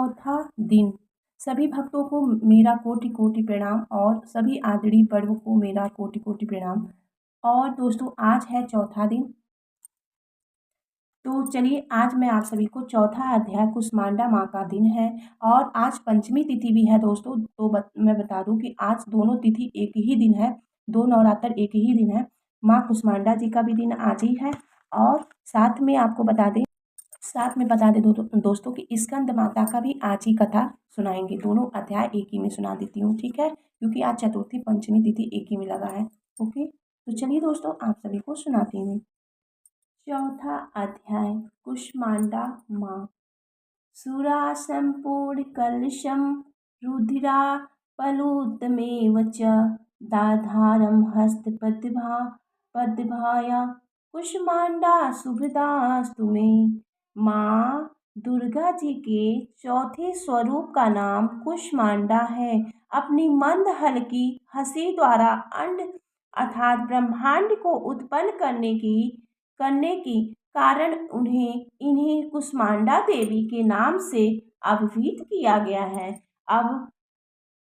चौथा दिन। सभी भक्तों को मेरा कोटि कोटि प्रणाम और सभी आदरणीय पर्व को मेरा कोटि कोटि प्रणाम। और दोस्तों आज है चौथा दिन, तो चलिए आज मैं आप सभी को चौथा अध्याय कुष्मांडा माँ का दिन है और आज पंचमी तिथि भी है दोस्तों। तो मैं बता दूं कि आज दोनों तिथि एक ही दिन है, दो नवरात्र एक ही दिन है। माँ कुष्मांडा जी का भी दिन आज ही है और साथ में आपको बता दें दोस्तों कि स्कंद माता का भी आज ही कथा सुनाएंगे। दोनों अध्याय एक ही में सुना देती हूँ, ठीक है, क्योंकि आज चतुर्थी पंचमी तिथि एक ही में लगा है। ओके, तो चलिए दोस्तों आप सभी को सुनाती हूँ। चौथा अध्याय कुष्मांडा माँ। सुरा संपूर्ण कलशम रुधिरा पलोदमेव च दाधारम पद्भाया कुष्मांडा शुभदास्तु मे। माँ दुर्गा जी के चौथे स्वरूप का नाम कुष्मांडा है। अपनी मंद हल्की हंसी द्वारा अंड अर्थात ब्रह्मांड को उत्पन्न करने की कारण इन्हें कुष्मांडा देवी के नाम से अभिहित किया गया है। अब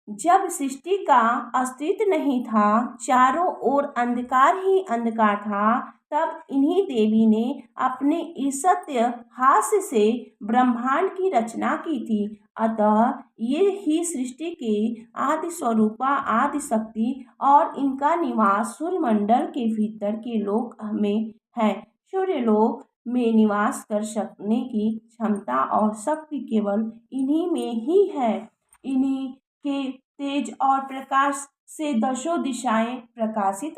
जब सृष्टि का अस्तित्व नहीं था, चारों ओर अंधकार ही अंधकार था, तब इन्हीं देवी ने अपने ईसत्य हास्य से ब्रह्मांड की रचना की थी। अतः ये ही सृष्टि के आदि स्वरूपा आदि शक्ति और इनका निवास सूर्यमंडल के भीतर के लोक में है। सूर्यलोक में निवास कर सकने की क्षमता और शक्ति केवल इन्हीं में ही है। इन्हीं के तेज और प्रकाश से दशों दिशाएं प्रकाशित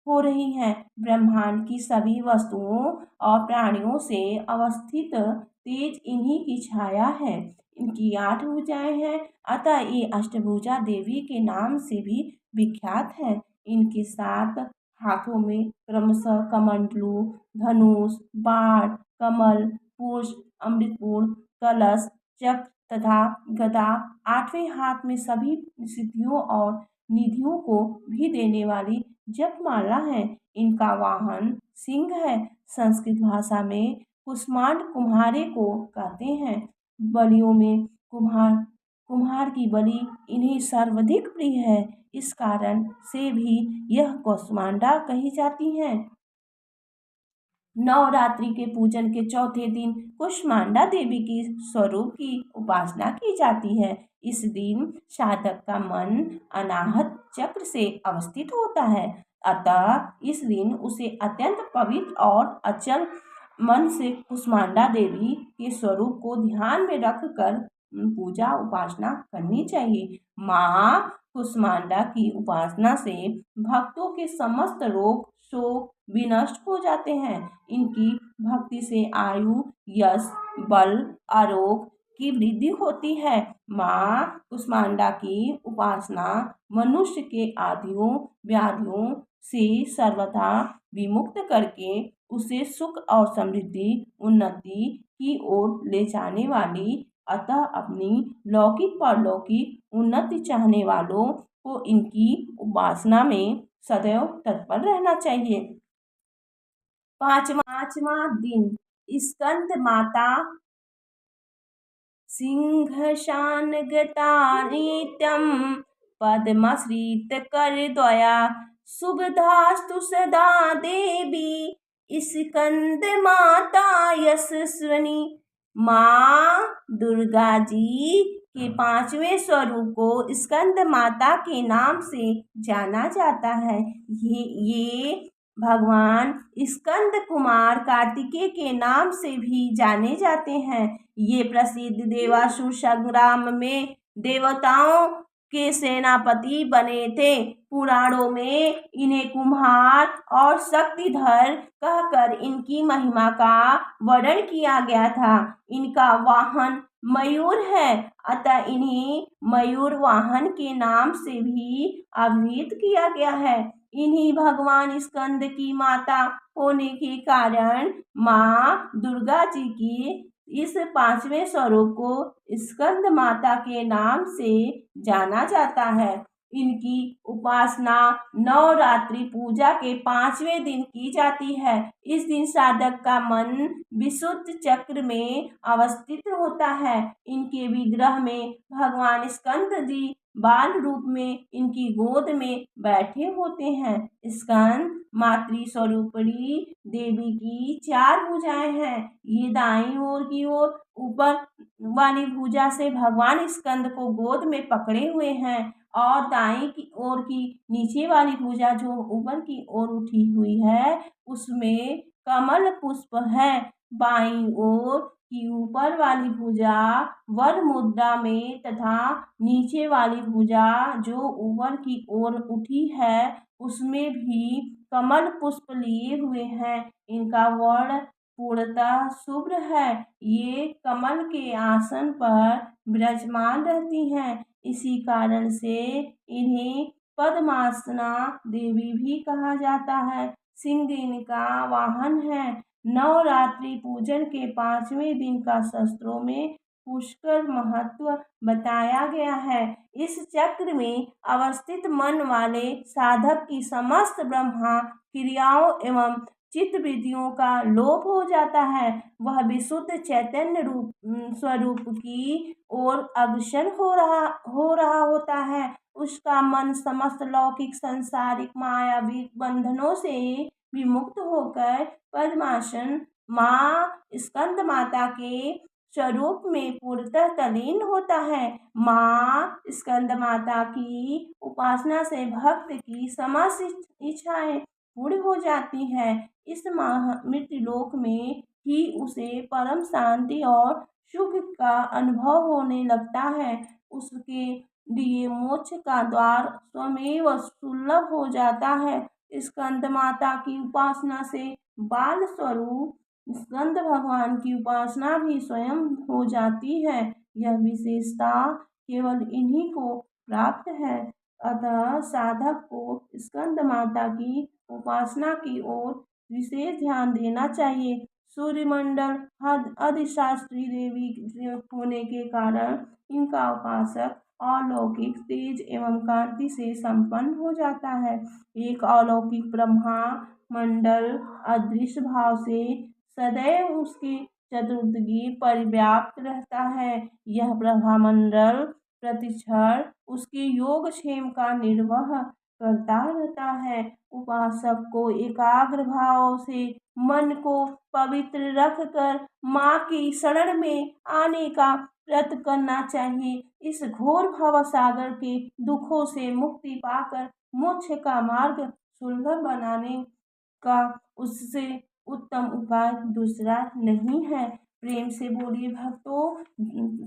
हो रही हैं। ब्रह्मांड की सभी वस्तुओं और प्राणियों से अवस्थित तेज इन्हीं की छाया है। इनकी 8 भुजाएं हैं, अतः ये अष्टभुजा देवी के नाम से भी विख्यात है। इनके 7 हाथों में क्रमशः कमंडलू, धनुष, बाण, कमल, पुष्प, अमृतपूर्ण, कलश, चक्र तथा गदा। 8वें हाथ में सभी सिद्धियों और निधियों को भी देने वाली जपमाला है। इनका वाहन सिंह है। संस्कृत भाषा में कुष्मांड कुम्हारे को कहते हैं। बलियों में कुम्हार की बलि इन्हें सर्वाधिक प्रिय है। इस कारण से भी यह कुष्मांडा कही जाती हैं। नवरात्रि के पूजन के चौथे दिन कुष्मांडा देवी की स्वरूप की उपासना की जाती है। इस दिन साधक का मन अनाहत चक्र से अवस्थित होता है, अतः इस दिन उसे अत्यंत पवित्र और अचल मन से कुष्मांडा देवी के स्वरूप को ध्यान में रखकर पूजा उपासना करनी चाहिए। माँ कुष्मांडा की उपासना से भक्तों के समस्त रोग शोक विनष्ट हो जाते हैं। इनकी भक्ति से आयु, यश, बल, आरोग्य की वृद्धि होती है। माँ कुष्मांडा की उपासना मनुष्य के आदियों व्याधियों से सर्वथा विमुक्त करके उसे सुख और समृद्धि उन्नति की ओर ले जाने वाली, अतः अपनी लौकिक परलौकिक उन्नति चाहने वालों को इनकी उपासना में सदैव तत्पर रहना चाहिए। पांचवा दिन स्कंद माता सिंहासन गता नित्यं पद्माश्रित करद्वया शुभदास्तु सदा देवी स्कंद माता यशस्विनी। माँ दुर्गा जी के 5वें स्वरूप को स्कंद माता के नाम से जाना जाता है। ये भगवान स्कंद कुमार कार्तिकेय के नाम से भी जाने जाते हैं। ये प्रसिद्ध देवासुर संग्राम में देवताओं के सेनापति बने थे। पुराणों में इन्हें कुम्हार और शक्तिधर कहकर इनकी महिमा का वर्णन किया गया था। इनका वाहन मयूर है, अतः इन्हें मयूर वाहन के नाम से भी अभिहित किया गया है। इन्हीं भगवान स्कंद की माता होने के कारण माँ दुर्गा जी की इस 5वें स्वरूप को स्कंद माता के नाम से जाना जाता है। इनकी उपासना नवरात्रि पूजा के 5वें दिन की जाती है। इस दिन साधक का मन विशुद्ध चक्र में अवस्थित होता है। इनके विग्रह में भगवान स्कंद जी बाल रूप में इनकी गोद में बैठे होते हैं। स्कंद मातृ स्वरूपणी देवी की 4 भुजाएं हैं। ये दाईं ओर की ओर ऊपर वाली भुजा से भगवान स्कंद को गोद में पकड़े हुए हैं और दाईं की ओर की नीचे वाली भुजा जो ऊपर की ओर उठी हुई है उसमें कमल पुष्प है। बाईं ओर की ऊपर वाली भुजा वर मुद्रा में तथा नीचे वाली भुजा जो ऊपर की ओर उठी है उसमें भी कमल पुष्प लिए हुए हैं। इनका वर्ण पूर्णतः शुभ्र है। ये कमल के आसन पर विराजमान रहती हैं। इसी कारण से इन्हें पद्मासना देवी भी कहा जाता है। सिंह इनका वाहन है। नवरात्रि पूजन के 5वें दिन का शास्त्रों में पुष्कर महत्व बताया गया है। इस चक्र में अवस्थित मन वाले साधक की समस्त ब्रह्मा क्रियाओं एवं चित्त विधियों का लोप हो जाता है। वह विशुद्ध चैतन्य स्वरूप की ओर अग्रसर हो रहा होता है। उसका मन समस्त लौकिक सांसारिक मायावी बंधनों से विमुक्त होकर पद्मासन माँ स्कंद माता के स्वरूप में पूर्णतः तल्लीन होता है। माँ स्कंद माता की उपासना से भक्त की समस्त इच्छाएं पूर्ण हो जाती है। इस मृत्यु लोक में ही उसे परम शांति और सुख का अनुभव होने लगता है। उसके लिए मोक्ष का द्वार स्वमेव सुलभ हो जाता है। स्कंद माता की उपासना से बाल स्वरूप स्कंद भगवान की उपासना भी स्वयं हो जाती है। यह विशेषता केवल इन्हीं को प्राप्त है। अतः साधक को स्कंद माता की उपासना की ओर विशेष ध्यान देना चाहिए। सूर्यमंडल अधिशास्त्री देवी होने के कारण इनका उपासक अलौकिक तेज एवं कांति से संपन्न हो जाता है। एक अलौकिक ब्रह्मा मंडल अदृश्य भाव से सदैव उसके चतुर्दिगी परिव्याप्त रहता है। यह ब्रह्मांडल प्रतिक्षण उसके योगक्षेम का निर्वह करता रहता है। उपासक को एकाग्र भाव से मन को पवित्र रखकर माँ की शरण में आने का प्रयत्न करना चाहिए। इस घोर भव सागर के दुखों से मुक्ति पाकर मोक्ष का मार्ग सुलभ बनाने का उससे उत्तम उपाय दूसरा नहीं है। प्रेम से बोलिए भक्तों,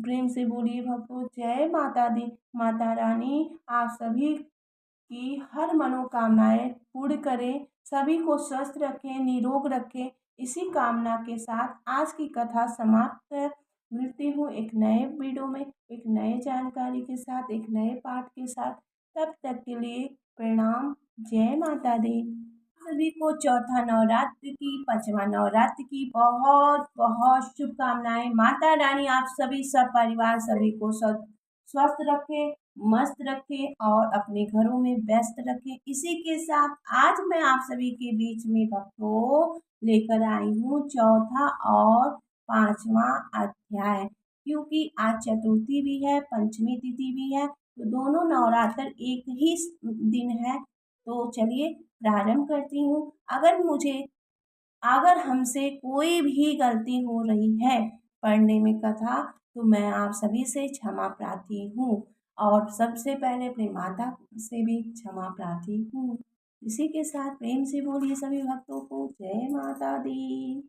प्रेम से बोलिए भक्तों, जय माता दी। माता रानी आप सभी की हर मनोकामनाएं पूर्ण करें, सभी को स्वस्थ रखें, निरोग रखें। इसी कामना के साथ आज की कथा समाप्त है। मिलती हूँ एक नए वीडियो में, एक नए जानकारी के साथ, एक नए पाठ के साथ। तब तक के लिए प्रणाम। जय माता दी। सभी को चौथा नवरात्र की, 5वां नवरात्र की बहुत बहुत शुभकामनाएं। माता रानी आप सभी सब परिवार सभी को स्वस्थ रखे, मस्त रखे और अपने घरों में व्यस्त रखे। इसी के साथ आज मैं आप सभी के बीच में भक्तों लेकर आई हूँ चौथा और 5वां अध्याय। क्योंकि आज चतुर्थी भी है, पंचमी तिथि भी है, तो दोनों नवरात्र एक ही दिन है। तो चलिए प्रारंभ करती हूँ। अगर हमसे कोई भी गलती हो रही है पढ़ने में कथा, तो मैं आप सभी से क्षमा प्रार्थी हूँ और सबसे पहले अपनी माता से भी क्षमा प्रार्थी हूँ। इसी के साथ प्रेम से बोलिए सभी भक्तों को जय माता दी।